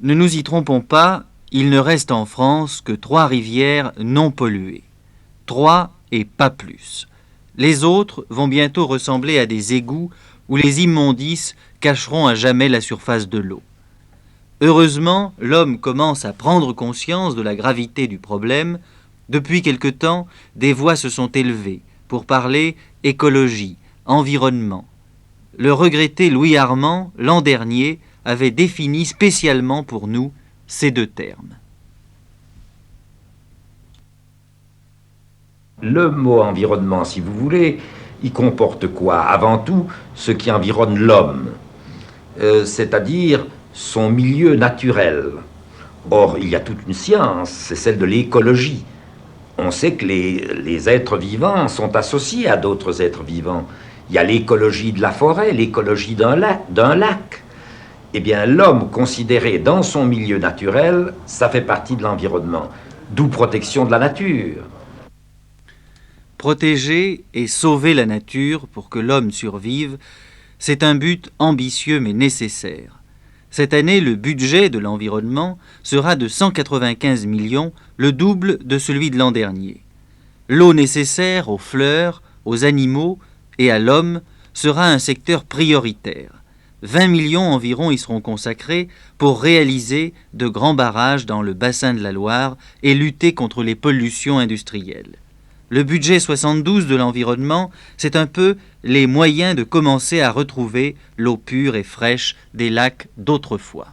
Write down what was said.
Ne nous y trompons pas, il ne reste en France que 3 rivières non polluées. 3 et pas plus. Les autres vont bientôt ressembler à des égouts où les immondices cacheront à jamais la surface de l'eau. Heureusement, l'homme commence à prendre conscience de la gravité du problème. Depuis quelque temps, des voix se sont élevées pour parler écologie, environnement. Le regretté Louis Armand, l'an dernier, avait défini spécialement pour nous ces 2 termes. Le mot environnement, si vous voulez, il comporte quoi? Avant tout, ce qui environne l'homme, c'est-à-dire son milieu naturel. Or, il y a toute une science, c'est celle de l'écologie. On sait que les êtres vivants sont associés à d'autres êtres vivants. Il y a l'écologie de la forêt, l'écologie d'un lac. Eh bien, l'homme considéré dans son milieu naturel, ça fait partie de l'environnement, d'où protection de la nature. Protéger et sauver la nature pour que l'homme survive, c'est un but ambitieux mais nécessaire. Cette année, le budget de l'environnement sera de 195 millions, le double de celui de l'an dernier. L'eau nécessaire aux fleurs, aux animaux et à l'homme sera un secteur prioritaire. 20 millions environ y seront consacrés pour réaliser de grands barrages dans le bassin de la Loire et lutter contre les pollutions industrielles. Le budget 72 de l'environnement, c'est un peu les moyens de commencer à retrouver l'eau pure et fraîche des lacs d'autrefois.